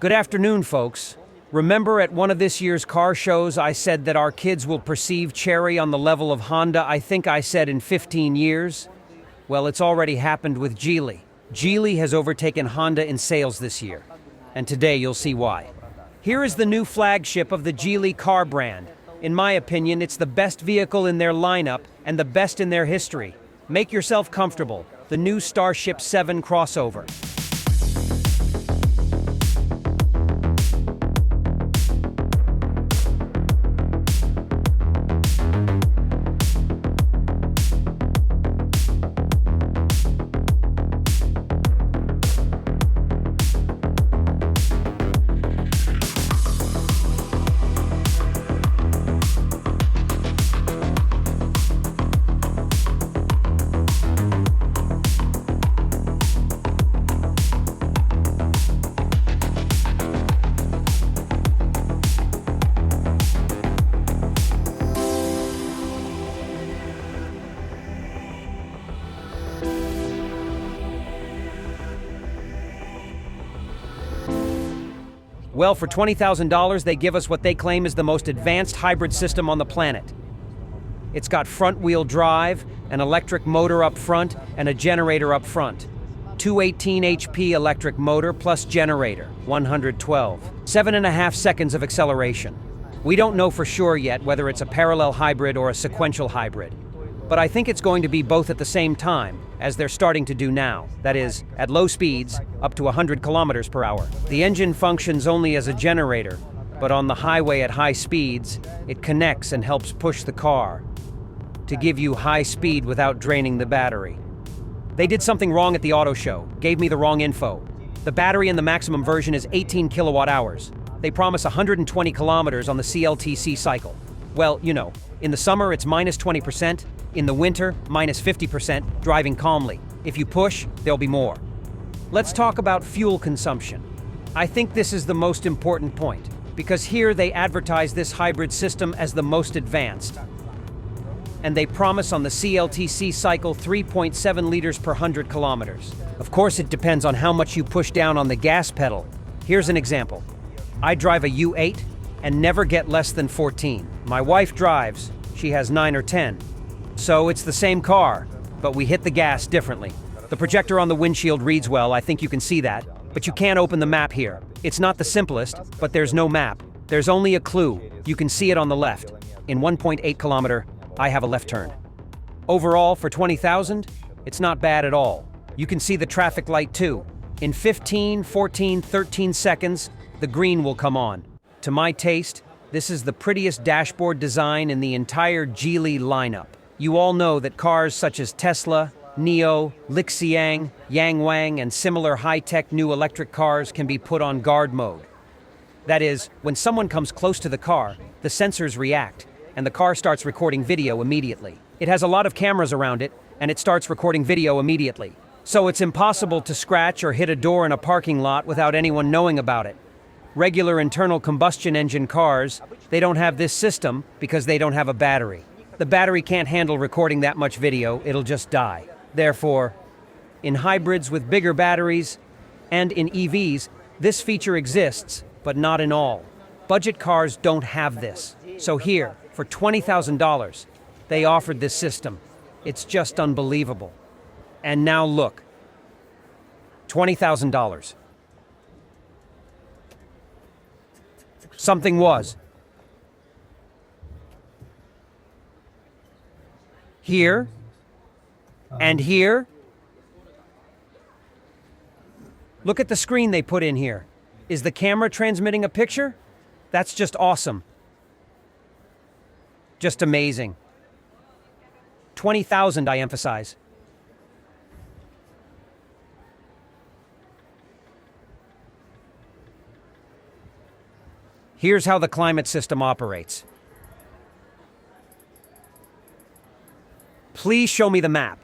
Good afternoon, folks. Remember at one of this year's car shows I said that our kids will perceive Chery on the level of Honda, I think I said in 15 years? Well, it's already happened with Geely. Geely has overtaken Honda in sales this year, and today you'll see why. Here is the new flagship of the Geely car brand. In my opinion, it's the best vehicle in their lineup and the best in their history. Make yourself comfortable. The new Starship 7 crossover. Well, for $20,000, they give us what they claim is the most advanced hybrid system on the planet. It's got front-wheel drive, an electric motor up front, and a generator up front. 218 HP electric motor plus generator, 112. 7.5 seconds of acceleration. We don't know for sure yet whether it's a parallel hybrid or a sequential hybrid. But I think it's going to be both at the same time, as they're starting to do now. That is, at low speeds, up to 100 kilometers per hour. The engine functions only as a generator, but on the highway at high speeds, it connects and helps push the car to give you high speed without draining the battery. They did something wrong at the auto show, gave me the wrong info. The battery in the maximum version is 18 kilowatt hours. They promise 120 kilometers on the CLTC cycle. Well, you know, in the summer it's minus 20%, in the winter, minus 50%, driving calmly. If you push, there'll be more. Let's talk about fuel consumption. I think this is the most important point, because here they advertise this hybrid system as the most advanced. And they promise on the CLTC cycle 3.7 liters per 100 kilometers. Of course, it depends on how much you push down on the gas pedal. Here's an example. I drive a U8 and never get less than 14. My wife drives, she has 9 or 10. So it's the same car, but we hit the gas differently. The projector on the windshield reads well, I think you can see that, but you can't open the map here. It's not the simplest, but there's no map. There's only a clue. You can see it on the left. In 1.8 kilometer, I have a left turn. Overall, for 20,000, it's not bad at all. You can see the traffic light too. In 15, 14, 13 seconds, the green will come on. To my taste, this is the prettiest dashboard design in the entire Geely lineup. You all know that cars such as Tesla, NIO, gilevich.eng, Yangwang, and similar high-tech new electric cars can be put on guard mode. That is, when someone comes close to the car, the sensors react, and the car starts recording video immediately. It has a lot of cameras around it, and it starts recording video immediately. So it's impossible to scratch or hit a door in a parking lot without anyone knowing about it. Regular internal combustion engine cars, they don't have this system because they don't have a battery. The battery can't handle recording that much video, it'll just die. Therefore, in hybrids with bigger batteries and in EVs, this feature exists, but not in all. Budget cars don't have this. So here, for $20,000, they offered this system. It's just unbelievable. And now look, $20,000. Something was. Here, and here. Look at the screen they put in here. Is the camera transmitting a picture? That's just awesome. Just amazing. 20,000, I emphasize. Here's how the climate system operates. Please show me the map.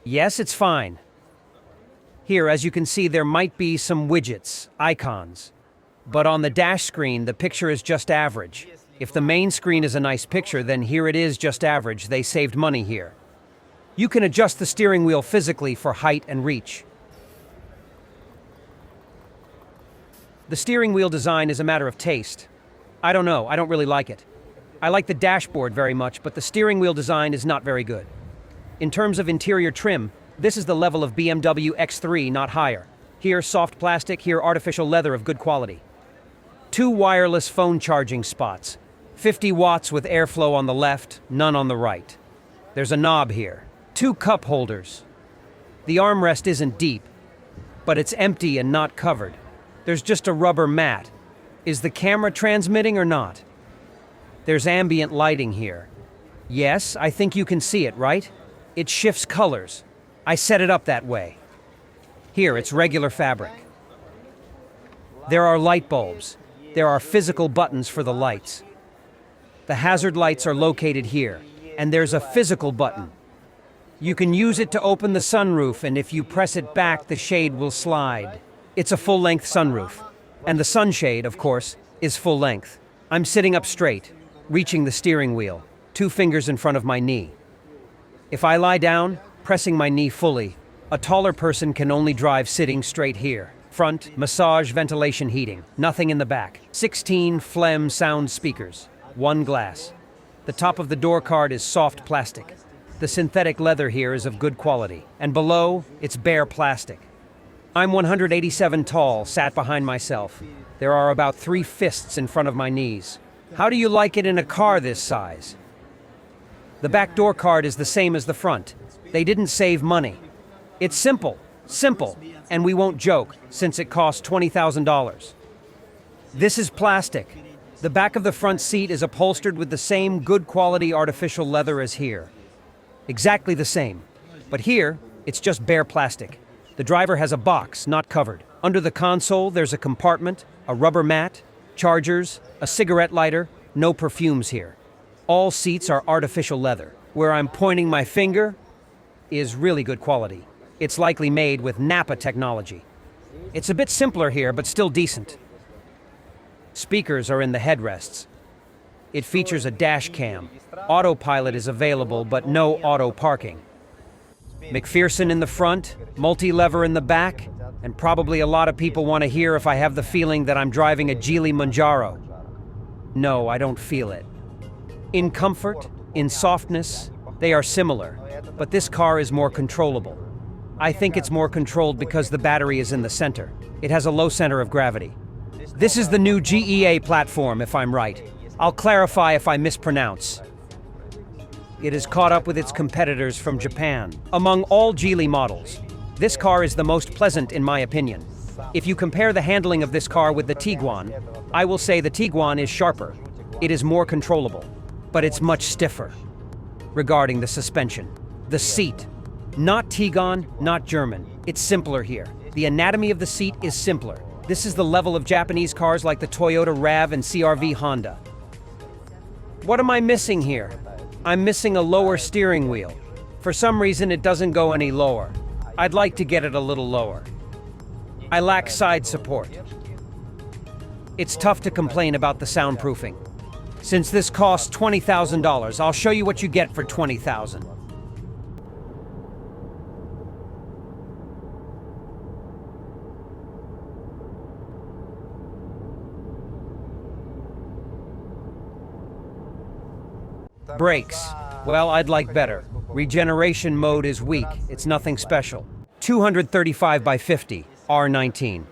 Yes, it's fine. Here, as you can see, there might be some widgets, icons. But on the dash screen, the picture is just average. If the main screen is a nice picture, then here it is, just average. They saved money here. You can adjust the steering wheel physically for height and reach. The steering wheel design is a matter of taste. I don't know, I don't really like it. I like the dashboard very much, but the steering wheel design is not very good. In terms of interior trim, this is the level of BMW X3, not higher. Here, soft plastic, here, artificial leather of good quality. 2 wireless phone charging spots. 50 watts with airflow on the left, none on the right. There's a knob here. 2 cup holders. The armrest isn't deep, but it's empty and not covered. There's just a rubber mat. Is the camera transmitting or not? There's ambient lighting here. Yes, I think you can see it, right? It shifts colors. I set it up that way. Here, it's regular fabric. There are light bulbs. There are physical buttons for the lights. The hazard lights are located here, and there's a physical button. You can use it to open the sunroof, and if you press it back, the shade will slide. It's a full-length sunroof. And the sunshade, of course, is full length. I'm sitting up straight, reaching the steering wheel, 2 fingers in front of my knee. If I lie down, pressing my knee fully, a taller person can only drive sitting straight here. Front, massage, ventilation, heating. Nothing in the back. 16 phlegm sound speakers. 1 glass. The top of the door card is soft plastic. The synthetic leather here is of good quality. And below, it's bare plastic. I'm 187 tall, sat behind myself. There are about 3 fists in front of my knees. How do you like it in a car this size? The back door card is the same as the front. They didn't save money. It's simple, and we won't joke, since it costs $20,000. This is plastic. The back of the front seat is upholstered with the same good quality artificial leather as here. Exactly the same. But here, it's just bare plastic. The driver has a box, not covered. Under the console, there's a compartment, a rubber mat, chargers, a cigarette lighter, no perfumes here. All seats are artificial leather. Where I'm pointing my finger is really good quality. It's likely made with Napa technology. It's a bit simpler here, but still decent. Speakers are in the headrests. It features a dash cam. Autopilot is available, but no auto parking. McPherson in the front, multi-lever in the back, and probably a lot of people want to hear if I have the feeling that I'm driving a Geely Manjaro. No, I don't feel it. In comfort, in softness, they are similar, but this car is more controllable. I think it's more controlled because the battery is in the center. It has a low center of gravity. This is the new GEA platform, if I'm right. I'll clarify if I mispronounce. It has caught up with its competitors from Japan. Among all Geely models, this car is the most pleasant in my opinion. If you compare the handling of this car with the Tiguan, I will say the Tiguan is sharper. It is more controllable, but it's much stiffer. Regarding the suspension, the seat, not Tiguan, not German. It's simpler here. The anatomy of the seat is simpler. This is the level of Japanese cars like the Toyota RAV and CR-V Honda. What am I missing here? I'm missing a lower steering wheel. For some reason, it doesn't go any lower. I'd like to get it a little lower. I lack side support. It's tough to complain about the soundproofing. Since this costs $20,000, I'll show you what you get for $20,000. Brakes. Well, I'd like better. Regeneration mode is weak. It's nothing special. 235 by 50, R19.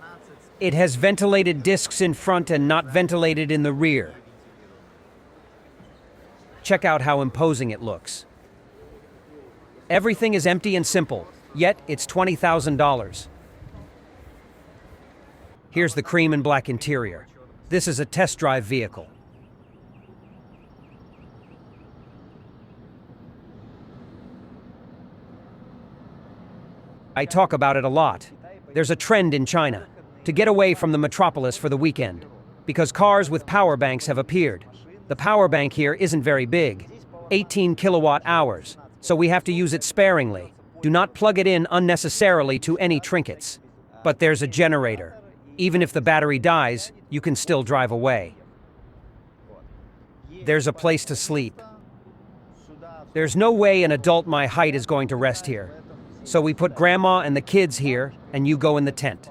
It has ventilated discs in front and not ventilated in the rear. Check out how imposing it looks. Everything is empty and simple, yet it's $20,000. Here's the cream and black interior. This is a test drive vehicle. I talk about it a lot. There's a trend in China to get away from the metropolis for the weekend because cars with power banks have appeared. The power bank here isn't very big, 18 kilowatt hours, so we have to use it sparingly. Do not plug it in unnecessarily to any trinkets. But there's a generator. Even if the battery dies, you can still drive away. there's a place to sleep. There's no way an adult my height is going to rest here. So we put Grandma and the kids here, and you go in the tent.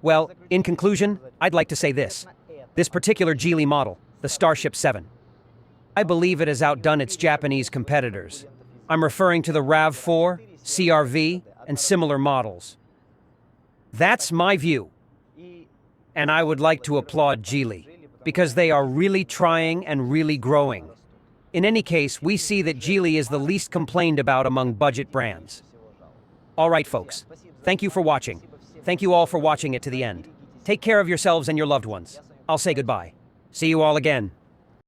Well, in conclusion, I'd like to say this. This particular Geely model, the Starship 7, I believe it has outdone its Japanese competitors. I'm referring to the RAV4, CRV, and similar models. That's my view. And I would like to applaud Geely, because they are really trying and really growing. In any case, we see that Geely is the least complained about among budget brands. All right, folks. Thank you for watching. Thank you all for watching it to the end. Take care of yourselves and your loved ones. I'll say goodbye. See you all again.